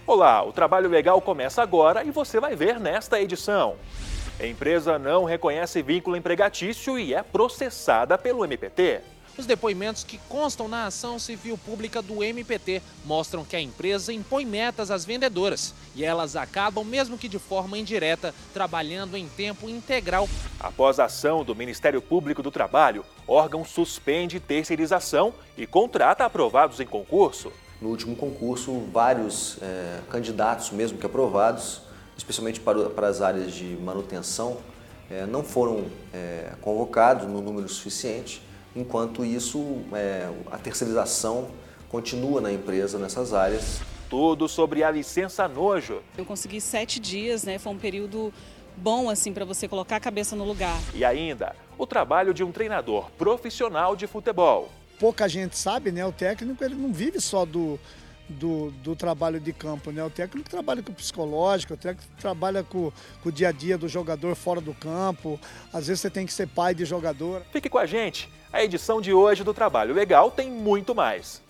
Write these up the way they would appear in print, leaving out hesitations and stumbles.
Olá, o Trabalho Legal começa agora e você vai ver nesta edição. A empresa não reconhece vínculo empregatício e é processada pelo MPT. Os depoimentos que constam na ação civil pública do MPT mostram que a empresa impõe metas às vendedoras e elas acabam, mesmo que de forma indireta, trabalhando em tempo integral. Após a ação do Ministério Público do Trabalho, o órgão suspende terceirização e contrata aprovados em concurso. No último concurso, vários candidatos, mesmo que aprovados, especialmente para as áreas de manutenção, não foram convocados no número suficiente. Enquanto isso, a terceirização continua na empresa nessas áreas. Tudo sobre a licença nojo. Eu consegui 7 dias, foi um período bom assim para você colocar a cabeça no lugar. E ainda, o trabalho de um treinador profissional de futebol. Pouca gente sabe, o técnico ele não vive só do trabalho de campo, O técnico trabalha com o psicológico, o técnico trabalha com o dia a dia do jogador fora do campo. Às vezes você tem que ser pai de jogador. Fique com a gente. A edição de hoje do Trabalho Legal tem muito mais.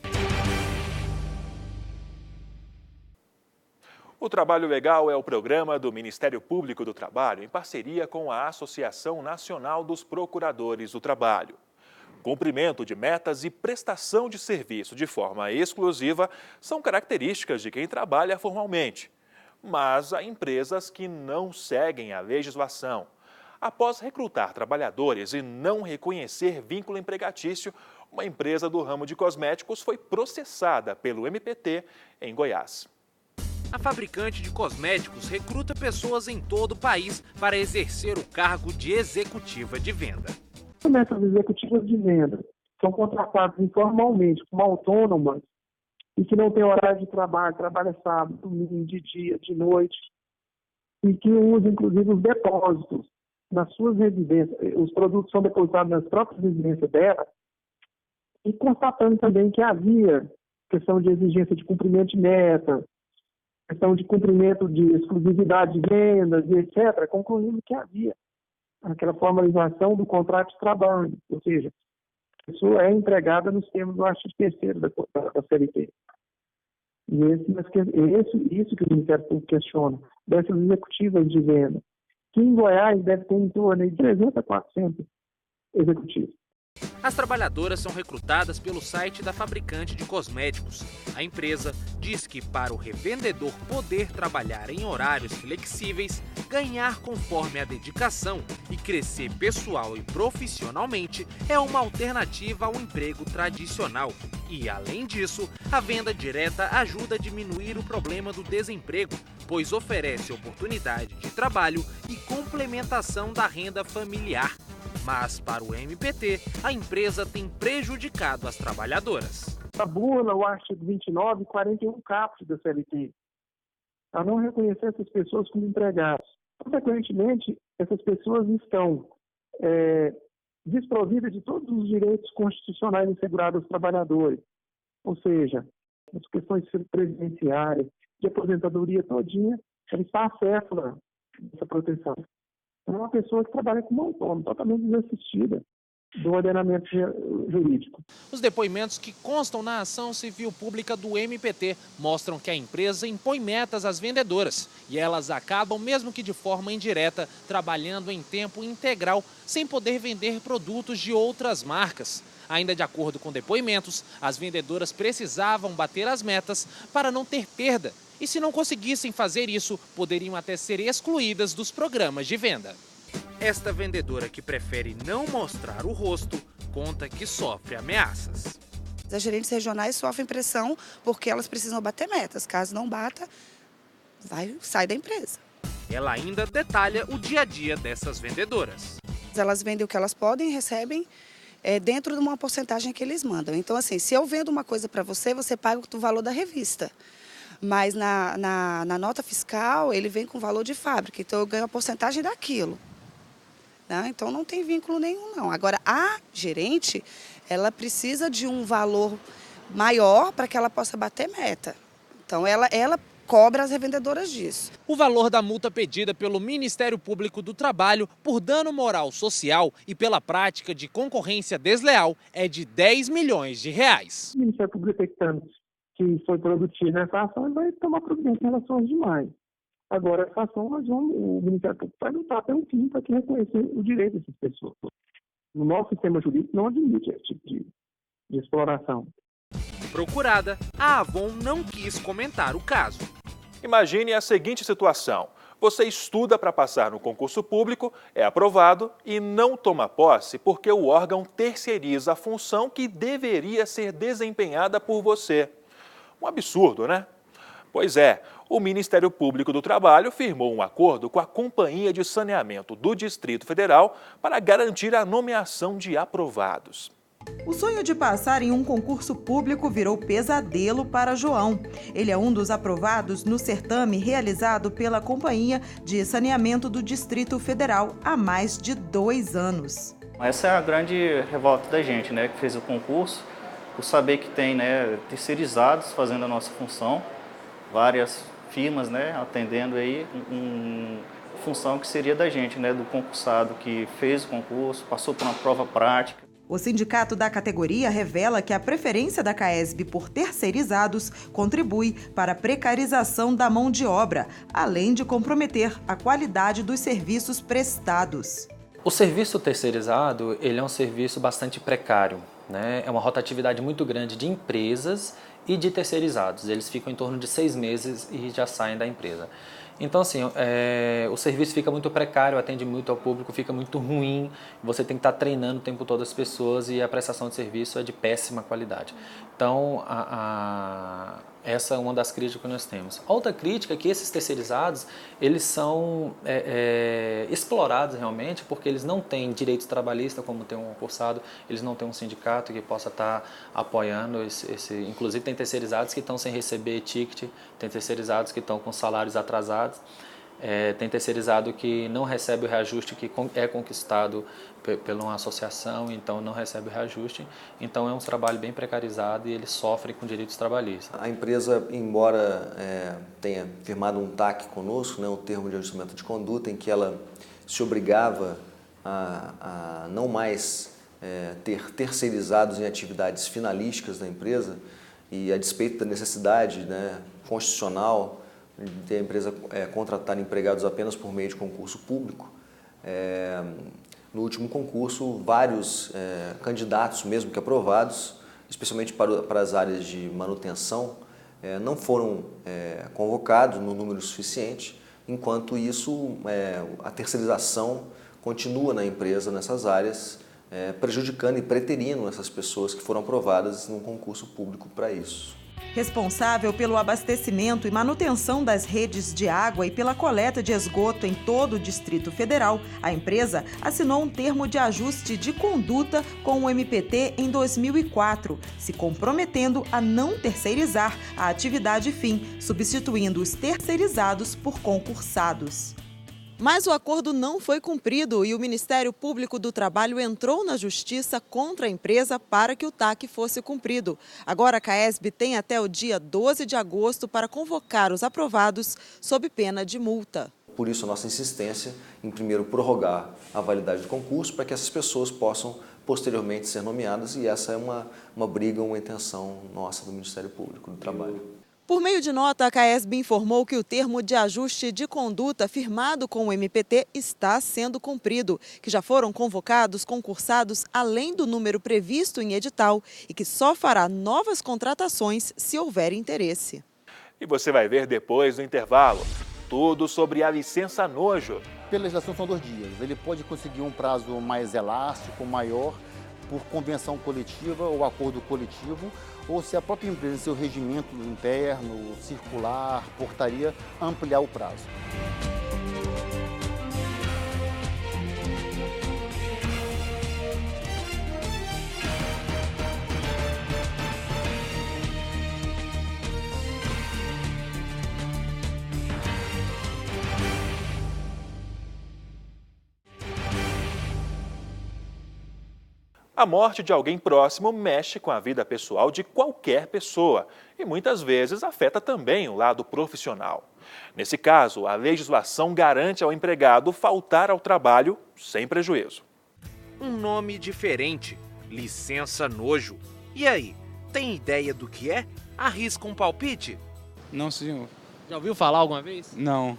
O Trabalho Legal é o programa do Ministério Público do Trabalho em parceria com a Associação Nacional dos Procuradores do Trabalho. Cumprimento de metas e prestação de serviço de forma exclusiva são características de quem trabalha formalmente. Mas há empresas que não seguem a legislação. Após recrutar trabalhadores e não reconhecer vínculo empregatício, uma empresa do ramo de cosméticos foi processada pelo MPT em Goiás. A fabricante de cosméticos recruta pessoas em todo o país para exercer o cargo de executiva de venda. Essas executivas de venda são contratadas informalmente como autônomas e que não têm horário de trabalho, trabalha sábado, domingo, de dia, de noite, e que usam inclusive os depósitos nas suas residências. Os produtos são depositados nas próprias residências dela, e constatando também que havia questão de exigência de cumprimento de meta, questão de cumprimento de exclusividade de vendas, e etc., concluindo que havia aquela formalização do contrato de trabalho, ou seja, a pessoa é empregada nos termos do artigo 3º da CLT. E isso que o Ministério Público questiona, dessas executivas de venda, que em Goiás deve ter em torno de 300 a 400 executivos. As trabalhadoras são recrutadas pelo site da fabricante de cosméticos. A empresa diz que para o revendedor poder trabalhar em horários flexíveis, ganhar conforme a dedicação e crescer pessoal e profissionalmente é uma alternativa ao emprego tradicional. E, além disso, a venda direta ajuda a diminuir o problema do desemprego, pois oferece oportunidade de trabalho e complementação da renda familiar. Mas, para o MPT, a empresa tem prejudicado as trabalhadoras. Tabula o artigo 29 e 41 caput da CLT, a não reconhecer essas pessoas como empregados. Consequentemente, essas pessoas estão desprovidas de todos os direitos constitucionais assegurados aos trabalhadores. Ou seja, as questões previdenciárias, de aposentadoria todinha, ela está acéfala dessa proteção. É uma pessoa que trabalha como autônomo, totalmente desassistida do ordenamento jurídico. Os depoimentos que constam na ação civil pública do MPT mostram que a empresa impõe metas às vendedoras e elas acabam, mesmo que de forma indireta, trabalhando em tempo integral, sem poder vender produtos de outras marcas. Ainda de acordo com depoimentos, as vendedoras precisavam bater as metas para não ter perda. E se não conseguissem fazer isso, poderiam até ser excluídas dos programas de venda. Esta vendedora, que prefere não mostrar o rosto, conta que sofre ameaças. As gerentes regionais sofrem pressão porque elas precisam bater metas. Caso não bata, sai da empresa. Ela ainda detalha o dia a dia dessas vendedoras. Elas vendem o que elas podem e recebem dentro de uma porcentagem que eles mandam. Então, assim, se eu vendo uma coisa para você, você paga o valor da revista. Mas na nota fiscal, ele vem com o valor de fábrica, então eu ganho a porcentagem daquilo. Então, não tem vínculo nenhum, não. Agora, a gerente, ela precisa de um valor maior para que ela possa bater meta. Então, ela cobra as revendedoras disso. O valor da multa pedida pelo Ministério Público do Trabalho por dano moral social e pela prática de concorrência desleal é de R$ 10 milhões. O Ministério Público detectando se foi produtiva essa ação, ele vai tomar providência em relação às demais. Agora, essa ação, o Ministério Público vai lutar até um fim para que reconhecer o direito dessas pessoas. O nosso sistema jurídico não admite esse tipo de exploração. Procurada, a Avon não quis comentar o caso. Imagine a seguinte situação. Você estuda para passar no concurso público, é aprovado e não toma posse porque o órgão terceiriza a função que deveria ser desempenhada por você. Um absurdo, né? Pois é, o Ministério Público do Trabalho firmou um acordo com a Companhia de Saneamento do Distrito Federal para garantir a nomeação de aprovados. O sonho de passar em um concurso público virou pesadelo para João. Ele é um dos aprovados no certame realizado pela Companhia de Saneamento do Distrito Federal há mais de 2 anos. Essa é a grande revolta da gente, né, que fez o concurso, por saber que tem, né, terceirizados fazendo a nossa função, várias firmas, né, atendendo aí uma função que seria da gente, né, do concursado que fez o concurso, passou por uma prova prática. O sindicato da categoria revela que a preferência da CAESB por terceirizados contribui para a precarização da mão de obra, além de comprometer a qualidade dos serviços prestados. O serviço terceirizado, ele é um serviço bastante precário, né? É uma rotatividade muito grande de empresas e de terceirizados. Eles ficam em torno de 6 meses e já saem da empresa. Então, assim, o serviço fica muito precário, o atendimento ao público fica muito ruim, você tem que estar treinando o tempo todo as pessoas e a prestação de serviço é de péssima qualidade. Então, essa é uma das críticas que nós temos. A outra crítica é que esses terceirizados, eles são explorados realmente porque eles não têm direitos trabalhistas como tem um concursado, eles não têm um sindicato que possa estar apoiando inclusive tem terceirizados que estão sem receber ticket, tem terceirizados que estão com salários atrasados, tem terceirizado que não recebe o reajuste que é conquistado pela uma associação, então não recebe o reajuste. Então é um trabalho bem precarizado e eles sofrem com direitos trabalhistas. A empresa, embora tenha firmado um TAC conosco, né, um termo de ajustamento de conduta, em que ela se obrigava a não mais ter terceirizados em atividades finalísticas da empresa, e a despeito da necessidade, né, constitucional de ter a empresa contratar empregados apenas por meio de concurso público, no último concurso, vários candidatos, mesmo que aprovados, especialmente para as áreas de manutenção, não foram convocados no número suficiente. Enquanto isso, a terceirização continua na empresa nessas áreas, prejudicando e preterindo essas pessoas que foram aprovadas num concurso público para isso. Responsável pelo abastecimento e manutenção das redes de água e pela coleta de esgoto em todo o Distrito Federal, a empresa assinou um termo de ajuste de conduta com o MPT em 2004, se comprometendo a não terceirizar a atividade fim, substituindo os terceirizados por concursados. Mas o acordo não foi cumprido e o Ministério Público do Trabalho entrou na justiça contra a empresa para que o TAC fosse cumprido. Agora a CAESB tem até o dia 12 de agosto para convocar os aprovados sob pena de multa. Por isso a nossa insistência em primeiro prorrogar a validade do concurso para que essas pessoas possam posteriormente ser nomeadas, e essa é uma briga, uma intenção nossa do Ministério Público do Trabalho. Por meio de nota, a CAESB informou que o termo de ajuste de conduta firmado com o MPT está sendo cumprido, que já foram convocados concursados além do número previsto em edital e que só fará novas contratações se houver interesse. E você vai ver depois do intervalo tudo sobre a licença nojo. Pela legislação são 2 dias. Ele pode conseguir um prazo mais elástico, maior, por convenção coletiva ou acordo coletivo, ou se a própria empresa, seu regimento interno, circular, portaria, ampliar o prazo. A morte de alguém próximo mexe com a vida pessoal de qualquer pessoa e muitas vezes afeta também o lado profissional. Nesse caso, a legislação garante ao empregado faltar ao trabalho sem prejuízo. Um nome diferente, licença nojo. E aí, tem ideia do que é? Arrisca um palpite? Não, senhor. Já ouviu falar alguma vez? Não.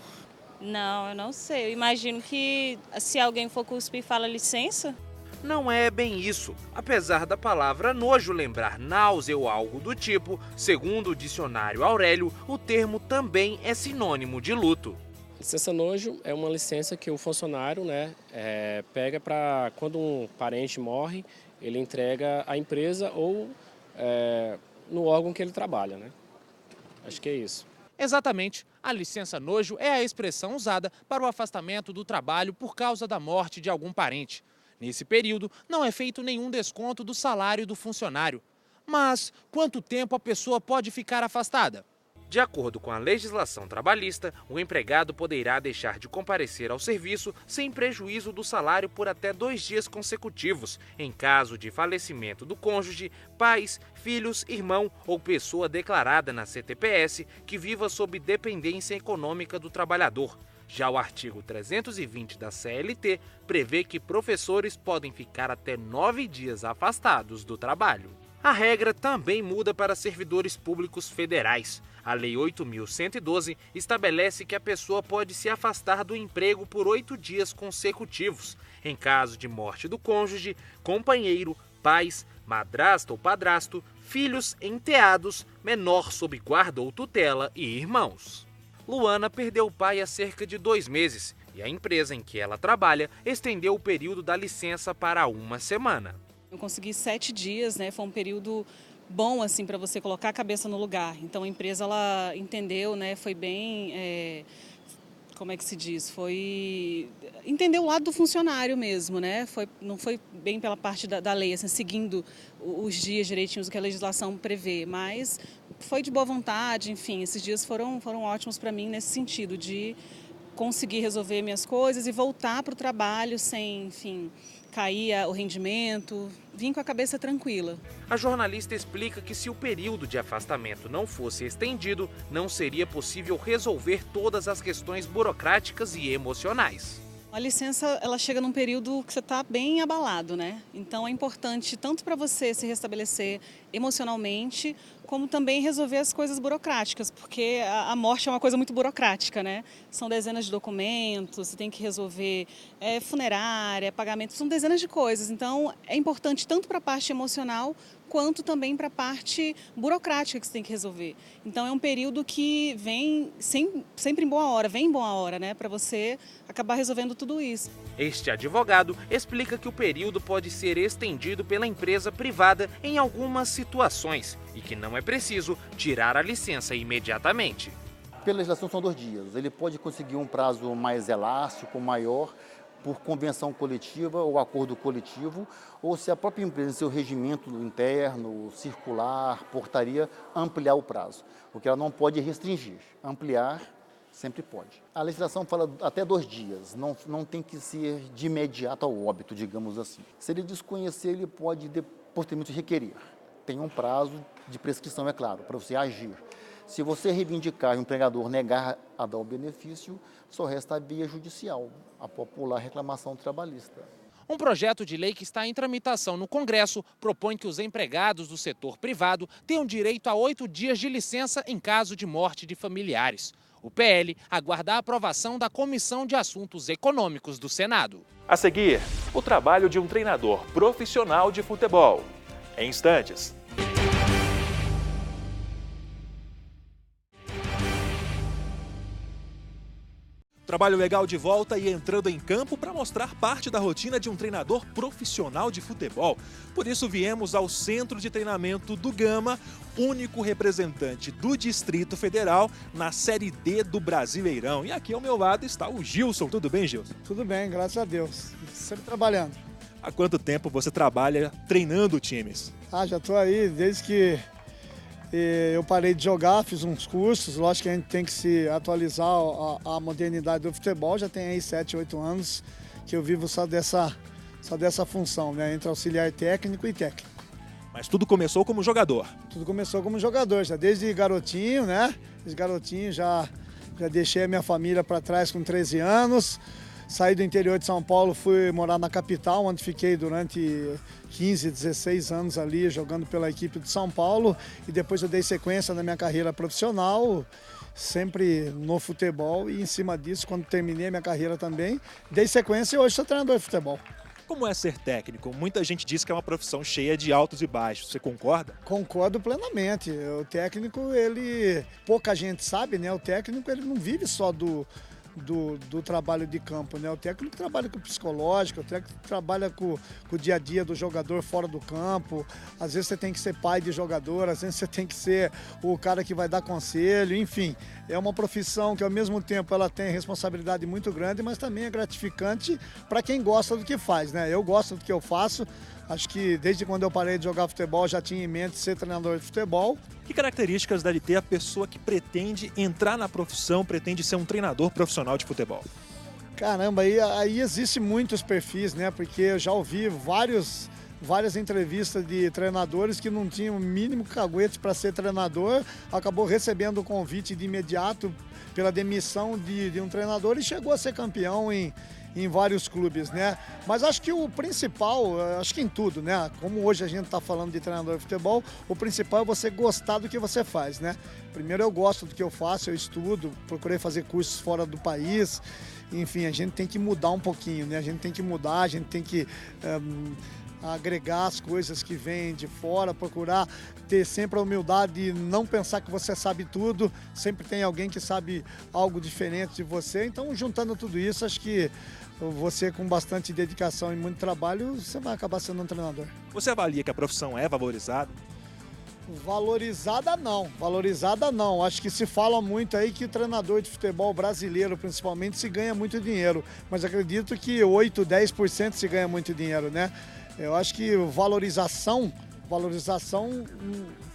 Não, eu não sei. Eu imagino que se alguém for cuspir, fala licença. Não é bem isso. Apesar da palavra nojo lembrar náusea ou algo do tipo, segundo o dicionário Aurélio, o termo também é sinônimo de luto. Licença nojo é uma licença que o funcionário pega para quando um parente morre, ele entrega à empresa ou no órgão que ele trabalha, né? Acho que é isso. Exatamente. A licença nojo é a expressão usada para o afastamento do trabalho por causa da morte de algum parente. Nesse período, não é feito nenhum desconto do salário do funcionário. Mas quanto tempo a pessoa pode ficar afastada? De acordo com a legislação trabalhista, o empregado poderá deixar de comparecer ao serviço sem prejuízo do salário por até 2 dias consecutivos, em caso de falecimento do cônjuge, pais, filhos, irmão ou pessoa declarada na CTPS que viva sob dependência econômica do trabalhador. Já o artigo 320 da CLT prevê que professores podem ficar até 9 dias afastados do trabalho. A regra também muda para servidores públicos federais. A Lei 8.112 estabelece que a pessoa pode se afastar do emprego por 8 dias consecutivos, em caso de morte do cônjuge, companheiro, pais, madrasta ou padrasto, filhos, enteados, menor sob guarda ou tutela e irmãos. Luana perdeu o pai há cerca de 2 meses e a empresa em que ela trabalha estendeu o período da licença para 1 semana. Eu consegui 7 dias, foi um período bom assim para você colocar a cabeça no lugar. Então a empresa ela entendeu, foi bem, como é que se diz? Entendeu o lado do funcionário mesmo, não foi bem pela parte da lei, assim, seguindo os dias direitinhos que a legislação prevê, mas foi de boa vontade, enfim, esses dias foram ótimos para mim nesse sentido de conseguir resolver minhas coisas e voltar para o trabalho sem, enfim, cair o rendimento, vim com a cabeça tranquila. A jornalista explica que se o período de afastamento não fosse estendido, não seria possível resolver todas as questões burocráticas e emocionais. A licença, ela chega num período que você está bem abalado, Então é importante tanto para você se restabelecer emocionalmente, como também resolver as coisas burocráticas, porque a morte é uma coisa muito burocrática, São dezenas de documentos, você tem que resolver funerária, pagamento, são dezenas de coisas. Então é importante tanto para a parte emocional, quanto também para a parte burocrática que você tem que resolver. Então é um período que vem sempre em boa hora, para você acabar resolvendo tudo isso. Este advogado explica que o período pode ser estendido pela empresa privada em algumas situações e que não é preciso tirar a licença imediatamente. Pela legislação são 2 dias. Ele pode conseguir um prazo mais elástico, maior, por convenção coletiva ou acordo coletivo, ou se a própria empresa, em seu regimento interno, circular, portaria, ampliar o prazo. O que ela não pode restringir. Ampliar, sempre pode. A legislação fala até 2 dias, não tem que ser de imediato ao óbito, digamos assim. Se ele desconhecer, ele pode posteriormente requerer. Tem um prazo de prescrição, é claro, para você agir. Se você reivindicar e o empregador negar a dar o benefício, só resta a via judicial, a popular reclamação trabalhista. Um projeto de lei que está em tramitação no Congresso propõe que os empregados do setor privado tenham direito a 8 dias de licença em caso de morte de familiares. O PL aguarda a aprovação da Comissão de Assuntos Econômicos do Senado. A seguir, o trabalho de um treinador profissional de futebol. Em instantes. Trabalho legal de volta e entrando em campo para mostrar parte da rotina de um treinador profissional de futebol. Por isso viemos ao Centro de Treinamento do Gama, único representante do Distrito Federal na Série D do Brasileirão. E aqui ao meu lado está o Gilson. Tudo bem, Gilson? Tudo bem, graças a Deus. Sempre trabalhando. Há quanto tempo você trabalha treinando times? Já estou aí desde que eu parei de jogar, fiz uns cursos. Lógico que a gente tem que se atualizar a modernidade do futebol. Já tem aí 7, 8 anos que eu vivo só dessa função, entre auxiliar técnico e técnico. Mas tudo começou como jogador? Tudo começou como jogador, já desde garotinho, Desde garotinho já deixei a minha família para trás com 13 anos. saí do interior de São Paulo, fui morar na capital, onde fiquei durante 15, 16 anos ali jogando pela equipe de São Paulo, e depois eu dei sequência na minha carreira profissional, sempre no futebol, e em cima disso, quando terminei minha carreira também, dei sequência e hoje sou treinador de futebol. Como é ser técnico? Muita gente diz que é uma profissão cheia de altos e baixos. Você concorda? Concordo plenamente. O técnico, pouca gente sabe, né? O técnico, ele não vive só do trabalho de campo, né? O técnico trabalha com o psicológico, o técnico trabalha com o dia a dia do jogador fora do campo. Às vezes você tem que ser pai de jogador, às vezes você tem que ser o cara que vai dar conselho, enfim. É uma profissão que ao mesmo tempo ela tem responsabilidade muito grande, mas também é gratificante para quem gosta do que faz, né? Eu gosto do que eu faço. Acho que desde quando eu parei de jogar futebol já tinha em mente ser treinador de futebol. Que características deve ter a pessoa que pretende entrar na profissão, pretende ser um treinador profissional de futebol? Caramba, aí existem muitos perfis, né? Porque eu já ouvi várias entrevistas de treinadores que não tinham o mínimo caguete para ser treinador, acabou recebendo o convite de imediato pela demissão de um treinador e chegou a ser campeão em vários clubes, né? Mas acho que o principal, acho que em tudo, né? Como hoje a gente está falando de treinador de futebol, o principal é você gostar do que você faz, né? Primeiro eu gosto do que eu faço, eu estudo, procurei fazer cursos fora do país, enfim, a gente tem que mudar um pouquinho, né? A gente tem que mudar, a gente tem que agregar as coisas que vêm de fora, procurar ter sempre a humildade de não pensar que você sabe tudo, sempre tem alguém que sabe algo diferente de você, então juntando tudo isso, acho que você com bastante dedicação e muito trabalho, você vai acabar sendo um treinador. Você avalia que a profissão é valorizada? Valorizada não, acho que se fala muito aí que treinador de futebol brasileiro principalmente se ganha muito dinheiro, mas acredito que 8, 10% se ganha muito dinheiro, né? Eu acho que valorização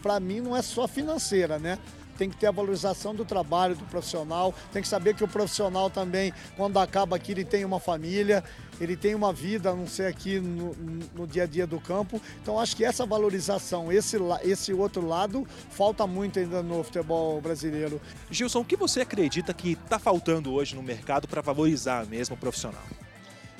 para mim não é só financeira, né? Tem que ter a valorização do trabalho do profissional, tem que saber que o profissional também, quando acaba aqui, ele tem uma família, ele tem uma vida, a não ser aqui no dia a dia do campo. Então acho que essa valorização, esse outro lado, falta muito ainda no futebol brasileiro. Gilson, o que você acredita que está faltando hoje no mercado para valorizar mesmo o profissional?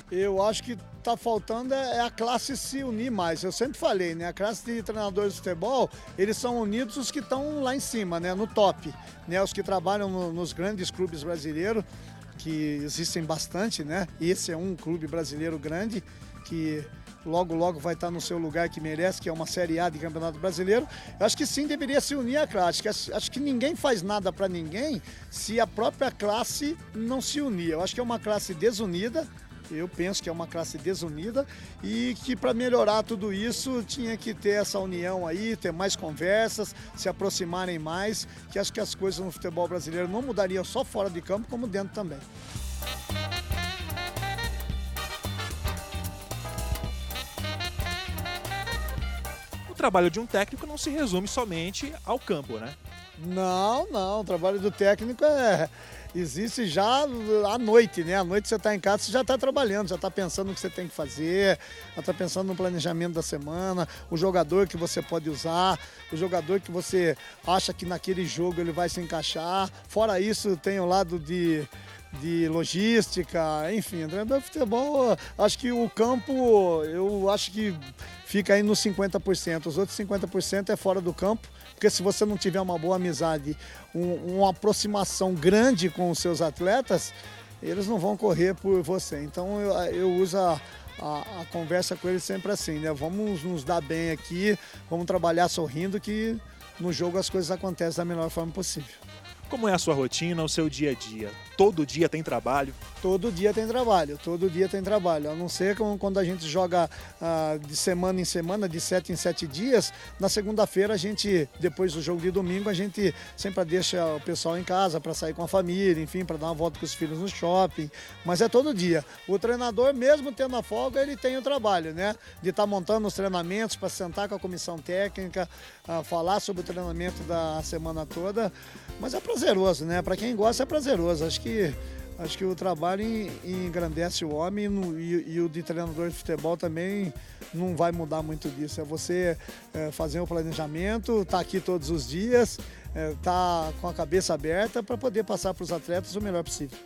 Eu acho que está faltando é a classe se unir mais. Eu sempre falei, né? A classe de treinadores de futebol, eles são unidos os que estão lá em cima, né? No top, né? Os que trabalham nos grandes clubes brasileiros, que existem bastante, né? Esse é um clube brasileiro grande que logo vai estar no seu lugar que merece, que é uma Série A de Campeonato Brasileiro. Eu acho que sim, deveria se unir a classe. Acho que ninguém faz nada para ninguém se a própria classe não se unir. Eu acho que é uma classe desunida. Eu penso que é uma classe desunida e que para melhorar tudo isso tinha que ter essa união aí, ter mais conversas, se aproximarem mais, que acho que as coisas no futebol brasileiro não mudariam só fora de campo, como dentro também. O trabalho de um técnico não se resume somente ao campo, né? Não, o trabalho do técnico existe já à noite, né? À noite você está em casa, você já está trabalhando, já está pensando no que você tem que fazer, já está pensando no planejamento da semana, o jogador que você pode usar, o jogador que você acha que naquele jogo ele vai se encaixar. Fora isso, tem o lado de logística, enfim, treinador de futebol, acho que o campo, eu acho que fica aí nos 50%, os outros 50% é fora do campo, porque se você não tiver uma boa amizade, uma aproximação grande com os seus atletas, eles não vão correr por você. Então eu uso a conversa com eles sempre assim, né? Vamos nos dar bem aqui, vamos trabalhar sorrindo, que no jogo as coisas acontecem da melhor forma possível. Como é a sua rotina, o seu dia a dia? Todo dia tem trabalho? Todo dia tem trabalho, a não ser quando a gente joga de semana em semana, de 7 em 7 dias. Na segunda-feira, a gente, depois do jogo de domingo, a gente sempre deixa o pessoal em casa para sair com a família, enfim, para dar uma volta com os filhos no shopping, mas é todo dia. O treinador, mesmo tendo a folga, ele tem o trabalho, né? De estar montando os treinamentos, para sentar com a comissão técnica, falar sobre o treinamento da semana toda, mas é prazeroso, né? Para quem gosta é prazeroso. Acho que o trabalho engrandece o homem e o de treinador de futebol também não vai mudar muito disso. É você fazer um planejamento, estar aqui todos os dias, estar com a cabeça aberta para poder passar para os atletas o melhor possível.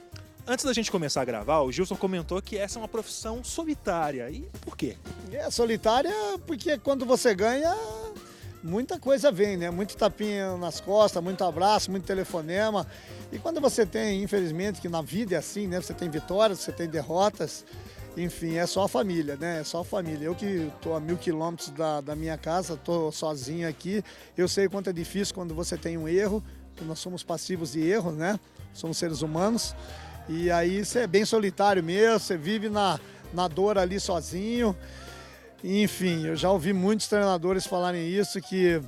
Antes da gente começar a gravar, o Gilson comentou que essa é uma profissão solitária. E por quê? É solitária porque quando você ganha, muita coisa vem, né? Muito tapinha nas costas, muito abraço, muito telefonema. E quando você tem, infelizmente, que na vida é assim, né? Você tem vitórias, você tem derrotas. Enfim, é só a família, né? É só a família. Eu que estou a 1000 quilômetros da minha casa, estou sozinho aqui. Eu sei o quanto é difícil quando você tem um erro, que nós somos passivos de erro, né? Somos seres humanos. E aí você é bem solitário mesmo, você vive na dor ali sozinho. Enfim, eu já ouvi muitos treinadores falarem isso, que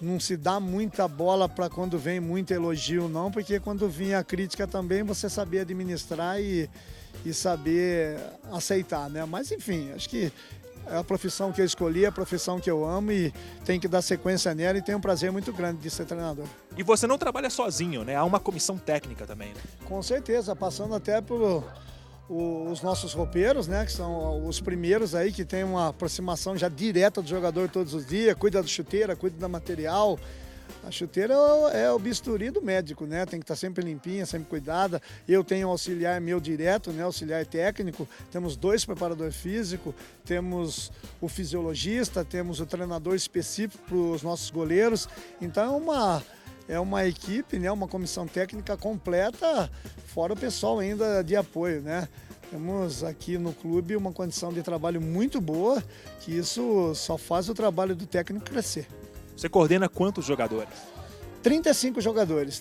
não se dá muita bola para quando vem muito elogio, não, porque quando vinha a crítica também você saber administrar e saber aceitar, né? Mas enfim, acho que é a profissão que eu escolhi, a profissão que eu amo e tenho que dar sequência nela e tenho um prazer muito grande de ser treinador. E você não trabalha sozinho, né? Há uma comissão técnica também, né? Com certeza, passando até por os nossos roupeiros, né, que são os primeiros aí que tem uma aproximação já direta do jogador todos os dias, cuida da chuteira, cuida do material. A chuteira é o bisturi do médico, né? Tem que estar sempre limpinha, sempre cuidada. Eu tenho um auxiliar meu direto, né? Auxiliar técnico. Temos 2 preparadores físicos, temos o fisiologista, temos o treinador específico para os nossos goleiros. Então é uma equipe, né? Uma comissão técnica completa, fora o pessoal ainda de apoio, né? Temos aqui no clube uma condição de trabalho muito boa, que isso só faz o trabalho do técnico crescer. Você coordena quantos jogadores? 35 jogadores,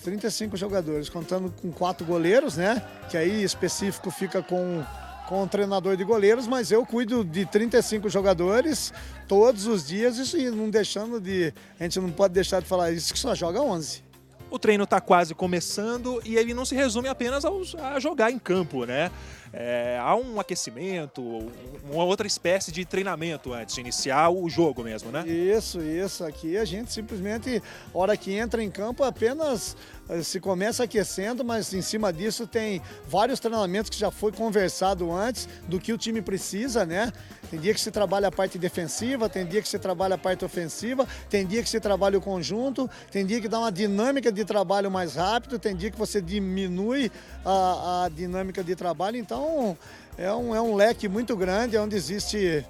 contando com 4 goleiros, né? Que aí específico fica com o treinador de goleiros, mas eu cuido de 35 jogadores todos os dias, isso não deixando de... A gente não pode deixar de falar isso, que só joga 11. O treino está quase começando e ele não se resume apenas a jogar em campo, né? Há um aquecimento, uma outra espécie de treinamento antes de iniciar o jogo mesmo, né? Isso. Aqui a gente simplesmente, hora que entra em campo, apenas se começa aquecendo, mas em cima disso tem vários treinamentos que já foi conversado antes do que o time precisa, né? Tem dia que se trabalha a parte defensiva, tem dia que se trabalha a parte ofensiva, tem dia que se trabalha o conjunto, tem dia que dá uma dinâmica de trabalho mais rápido, tem dia que você diminui a dinâmica de trabalho. Então é um leque muito grande, onde existe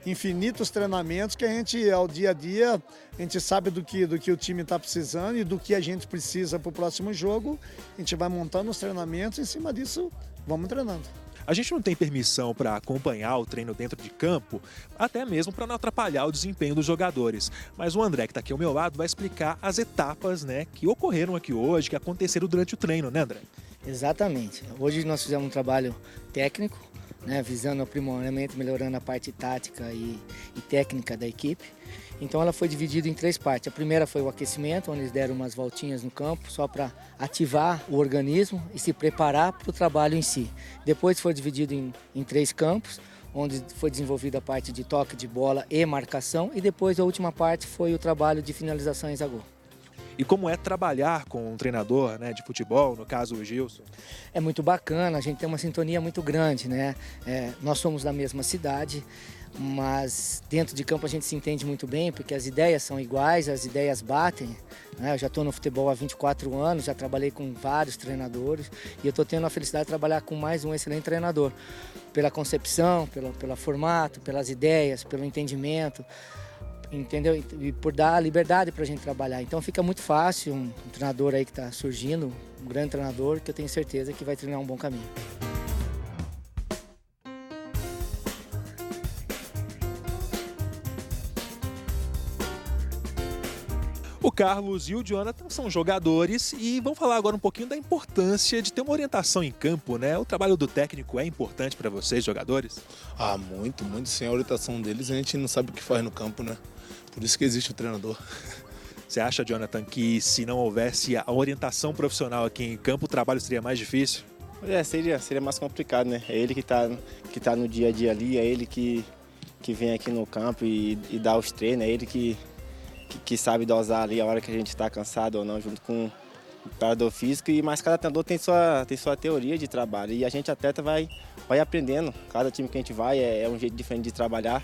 infinitos treinamentos que a gente, ao dia a dia, a gente sabe do que o time está precisando e do que a gente precisa para o próximo jogo. A gente vai montando os treinamentos e em cima disso vamos treinando. A gente não tem permissão para acompanhar o treino dentro de campo, até mesmo para não atrapalhar o desempenho dos jogadores. Mas o André, que está aqui ao meu lado, vai explicar as etapas, né, que ocorreram aqui hoje, que aconteceram durante o treino, né, André? Exatamente. Hoje nós fizemos um trabalho técnico, né, visando o aprimoramento, melhorando a parte tática e técnica da equipe. Então ela foi dividida em 3 partes. A primeira foi o aquecimento, onde eles deram umas voltinhas no campo, só para ativar o organismo e se preparar para o trabalho em si. Depois foi dividido em 3 campos, onde foi desenvolvida a parte de toque de bola e marcação. E depois a última parte foi o trabalho de finalizações a gol. E como é trabalhar com um treinador, né, de futebol, no caso o Gilson? É muito bacana, a gente tem uma sintonia muito grande, né? Nós somos da mesma cidade, mas dentro de campo a gente se entende muito bem, porque as ideias são iguais, as ideias batem, né? Eu já estou no futebol há 24 anos, já trabalhei com vários treinadores e eu estou tendo a felicidade de trabalhar com mais um excelente treinador. Pela concepção, pelo formato, pelas ideias, pelo entendimento, entendeu? E por dar liberdade para a gente trabalhar. Então fica muito fácil, um treinador aí que está surgindo, um grande treinador, que eu tenho certeza que vai treinar um bom caminho. O Carlos e o Jonathan são jogadores e vamos falar agora um pouquinho da importância de ter uma orientação em campo, né? O trabalho do técnico é importante para vocês, jogadores? Ah, muito. Sem a orientação deles a gente não sabe o que faz no campo, né? Por isso que existe o treinador. Você acha, Jonathan, que se não houvesse a orientação profissional aqui em campo, o trabalho seria mais difícil? Seria mais complicado, né? É ele que tá no dia a dia ali, é ele que vem aqui no campo e dá os treinos, é ele que sabe dosar ali a hora que a gente está cansado ou não, junto com o preparador físico. Mas cada treinador tem sua teoria de trabalho e a gente atleta vai aprendendo. Cada time que a gente vai é um jeito diferente de trabalhar,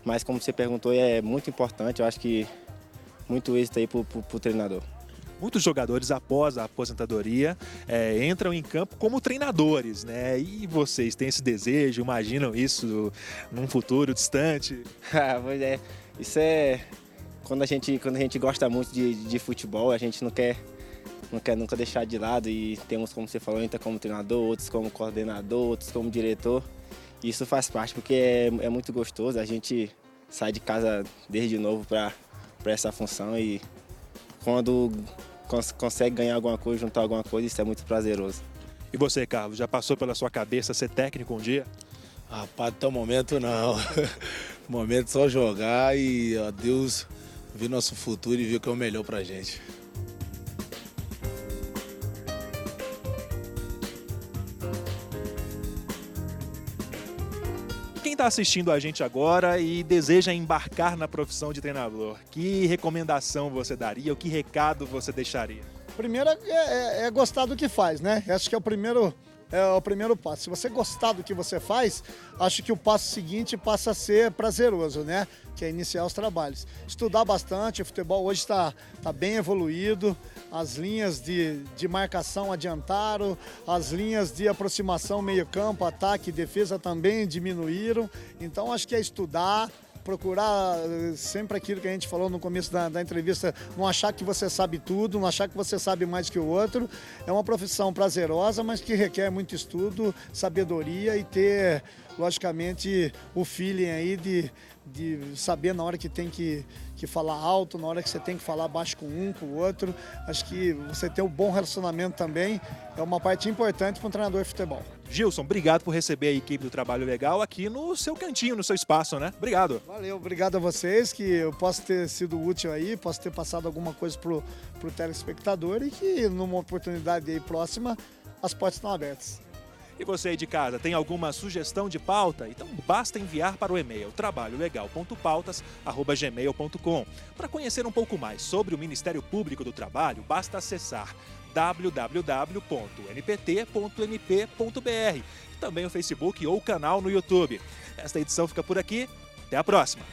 mas como você perguntou, é muito importante, eu acho que muito êxito aí pro treinador. Muitos jogadores, após a aposentadoria, entram em campo como treinadores, né? E vocês têm esse desejo, imaginam isso num futuro distante? Pois é, isso é... Quando a gente gosta muito de futebol, a gente não quer nunca deixar de lado, e temos, como você falou, entra como treinador, outros como coordenador, outros como diretor. E isso faz parte, porque é muito gostoso, a gente sai de casa desde novo para essa função, e quando consegue ganhar alguma coisa, juntar alguma coisa, isso é muito prazeroso. E você, Carlos, já passou pela sua cabeça ser técnico um dia? Rapaz, até o momento não. O momento é só jogar e ó, Deus ver nosso futuro e ver o que é o melhor pra gente. Quem está assistindo a gente agora e deseja embarcar na profissão de treinador, que recomendação você daria, ou que recado você deixaria? Primeiro é gostar do que faz, né? Acho que é o primeiro passo. Se você gostar do que você faz, acho que o passo seguinte passa a ser prazeroso, né? Que é iniciar os trabalhos. Estudar bastante, o futebol hoje está bem evoluído, as linhas de marcação adiantaram, as linhas de aproximação meio-campo, ataque e defesa também diminuíram. Então acho que é estudar, procurar sempre aquilo que a gente falou no começo da entrevista, não achar que você sabe tudo, não achar que você sabe mais que o outro. É uma profissão prazerosa, mas que requer muito estudo, sabedoria e ter, logicamente, o feeling aí de saber na hora que tem que falar alto, na hora que você tem que falar baixo com um, com o outro. Acho que você ter um bom relacionamento também é uma parte importante para um treinador de futebol. Gilson, obrigado por receber a equipe do Trabalho Legal aqui no seu cantinho, no seu espaço, né? Obrigado. Valeu, obrigado a vocês, que eu posso ter sido útil aí, posso ter passado alguma coisa pro telespectador, e que numa oportunidade aí próxima as portas estão abertas. E você aí de casa, tem alguma sugestão de pauta? Então basta enviar para o e-mail trabalholegal.pautas@gmail.com. Para conhecer um pouco mais sobre o Ministério Público do Trabalho, basta acessar www.npt.mp.br e também o Facebook ou o canal no YouTube. Esta edição fica por aqui. Até a próxima!